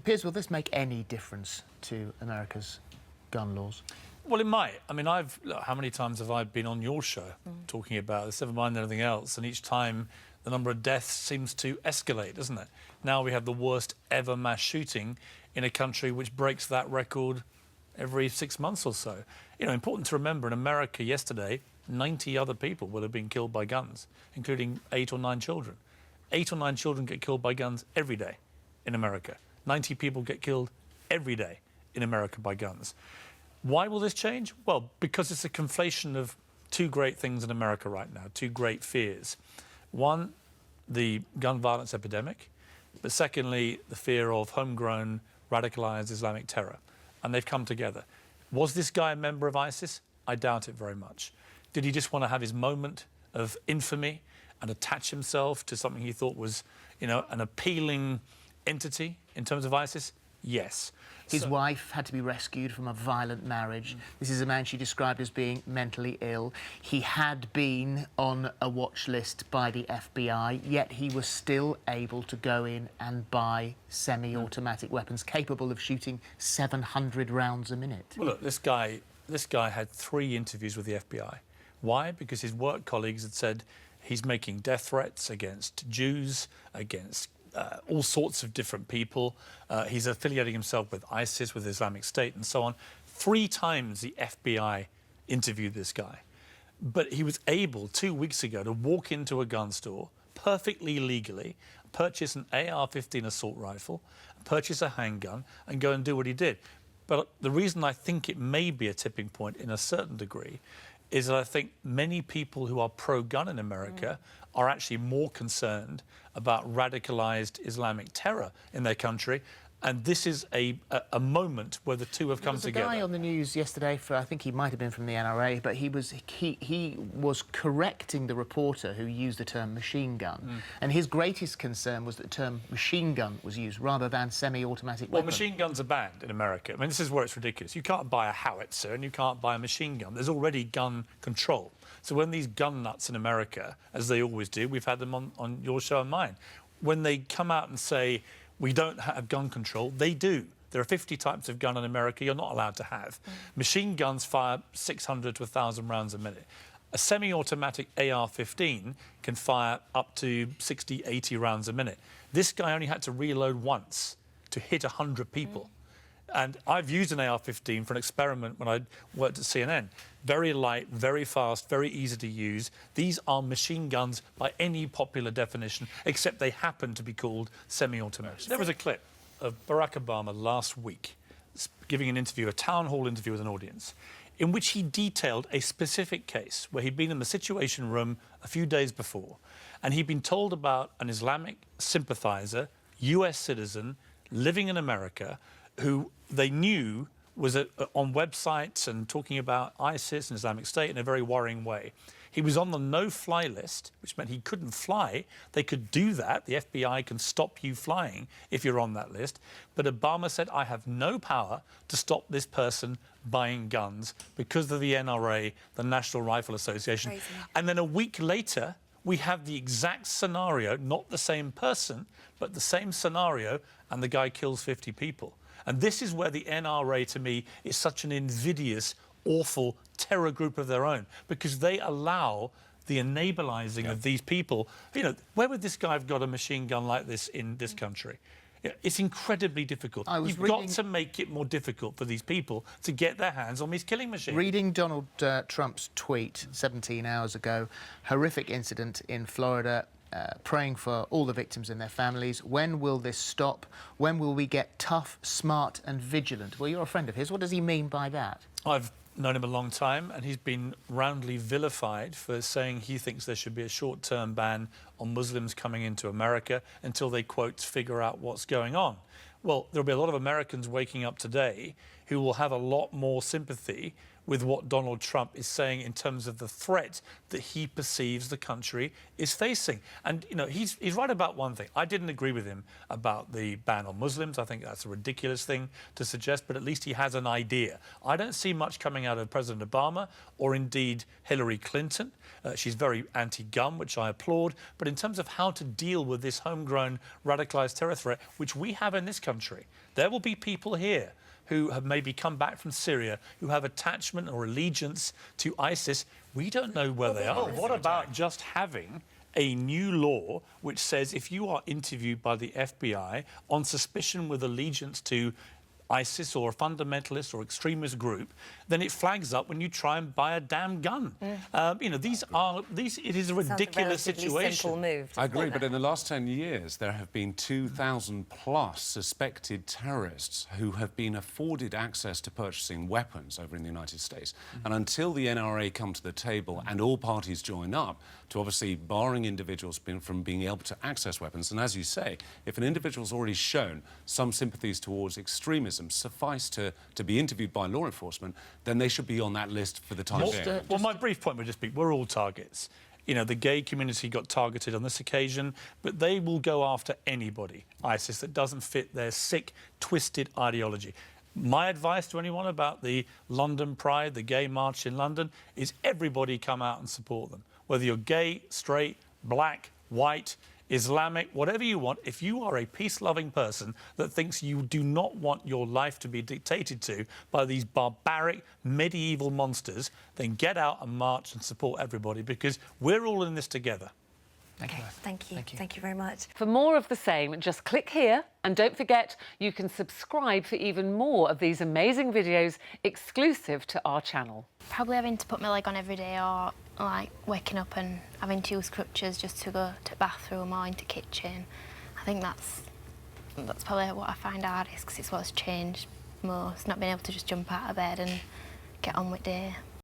Piers, will this make any difference to America's gun laws? Well, it might. I mean, look, how many times have I been on your show talking about this, never mind anything else, and each time the number of deaths seems to escalate, doesn't it? Now we have the worst ever mass shooting in a country which breaks that record every 6 months or so. You know, important to remember, in America yesterday, 90 other people will have been killed by guns, including 8 or 9 children. 8 or 9 children get killed by guns every day in America. 90 people get killed every day in America by guns. Why will this change? Well, because it's a conflation of two great things in America right now, two great fears. One, the gun violence epidemic, but secondly, the fear of homegrown radicalized Islamic terror. And they've come together. Was this guy a member of ISIS? I doubt it very much. Did he just want to have his moment of infamy and attach himself to something he thought was, you know, an appealing entity in terms of ISIS? Yes. His wife had to be rescued from a violent marriage. This is a man she described as being mentally ill. He had been on a watch list by the FBI, yet he was still able to go in and buy semi-automatic weapons capable of shooting 700 rounds a minute. Well, look, this guy had 3 interviews with the FBI. Why? Because his work colleagues had said he's making death threats against Jews, against all sorts of different people. He's affiliating himself with ISIS, with Islamic State and so on. 3 times the FBI interviewed this guy. But he was able, 2 weeks ago, to walk into a gun store perfectly legally, purchase an AR-15 assault rifle, purchase a handgun and go and do what he did. But the reason I think it may be a tipping point in a certain degree is that I think many people who are pro-gun in America are actually more concerned about radicalized Islamic terror in their country. And this is a moment where the two have come together. There was a guy on the news yesterday, I think he might have been from the NRA, but he was correcting the reporter who used the term machine gun. And his greatest concern was that the term machine gun was used rather than semi-automatic Well, weapon. machine guns are banned in America. I mean, this is where it's ridiculous. You can't buy a howitzer and you can't buy a machine gun. There's already gun control. So when these gun nuts in America, as they always do, we've had them on your show and mine, when they come out and say, we don't have gun control, they do. There are 50 types of gun in America you're not allowed to have. Machine guns fire 600 to 1,000 rounds a minute. A semi-automatic AR-15 can fire up to 60, 80 rounds a minute. This guy only had to reload once to hit 100 people. And I've used an AR-15 for an experiment when I worked at CNN. Very light, very fast, very easy to use. These are machine guns by any popular definition, except they happen to be called semi-automatic. There was a clip of Barack Obama last week giving an interview, a town hall interview with an audience, in which he detailed a specific case where he'd been in the Situation Room a few days before, and he'd been told about an Islamic sympathizer, US citizen, living in America, who they knew was on websites and talking about ISIS and Islamic State in a very worrying way. He was on the no-fly list, which meant he couldn't fly. They could do that. The FBI can stop you flying if you're on that list. But Obama said, I have no power to stop this person buying guns because of the NRA, the National Rifle Association. Crazy. And then a week later, we have the exact scenario, not the same person, but the same scenario, and the guy kills 50 people. And this is where the NRA, to me, is such an invidious, awful terror group of their own, because they allow the enabling of these people. You know, where would this guy have got a machine gun like this in this country? It's incredibly difficult. You've got to make it more difficult for these people to get their hands on these killing machines. Reading Donald Trump's tweet 17 hours ago, horrific incident in Florida, praying for all the victims and their families. When will this stop? When will we get tough, smart and vigilant? Well, you're a friend of his. What does he mean by that? I've known him a long time, and he's been roundly vilified for saying he thinks there should be a short-term ban on Muslims coming into America until they, quote, figure out what's going on. Well, there'll be a lot of Americans waking up today who will have a lot more sympathy with what Donald Trump is saying in terms of the threat that he perceives the country is facing. And, you know, he's right about one thing. I didn't agree with him about the ban on Muslims. I think that's a ridiculous thing to suggest, but at least he has an idea. I don't see much coming out of President Obama or indeed Hillary Clinton. She's very anti-gun, which I applaud. But in terms of how to deal with this homegrown radicalised terror threat, which we have in this country, there will be people here who have maybe come back from Syria, who have attachment or allegiance to ISIS. We don't know where they are. What about just having a new law which says if you are interviewed by the FBI on suspicion with allegiance to ISIS or a fundamentalist or extremist group, then it flags up when you try and buy a damn gun. You know, it is a ridiculous situation. Simple move. I agree, but in the last 10 years, there have been 2,000 plus suspected terrorists who have been afforded access to purchasing weapons over in the United States. And until the NRA come to the table and all parties join up to obviously barring individuals from being able to access weapons, and as you say, if an individual's already shown some sympathies towards extremism, suffice to be interviewed by law enforcement, then they should be on that list for the time being. Well, my brief point would just be, we're all targets. You know, the gay community got targeted on this occasion, but they will go after anybody, ISIS, that doesn't fit their sick, twisted ideology. My advice to anyone about the London Pride, the gay march in London, is everybody come out and support them. Whether you're gay, straight, black, white, Islamic, whatever you want, if you are a peace-loving person that thinks you do not want your life to be dictated to by these barbaric, medieval monsters, then get out and march and support everybody, because we're all in this together. Okay, thank you. Thank you very much. For more of the same, just click here, and don't forget you can subscribe for even more of these amazing videos exclusive to our channel. Probably having to put my leg on every day, or like waking up and having to use crutches just to go to the bathroom or into kitchen. I think that's probably what I find hardest, because it's what's changed most, not being able to just jump out of bed and get on with day.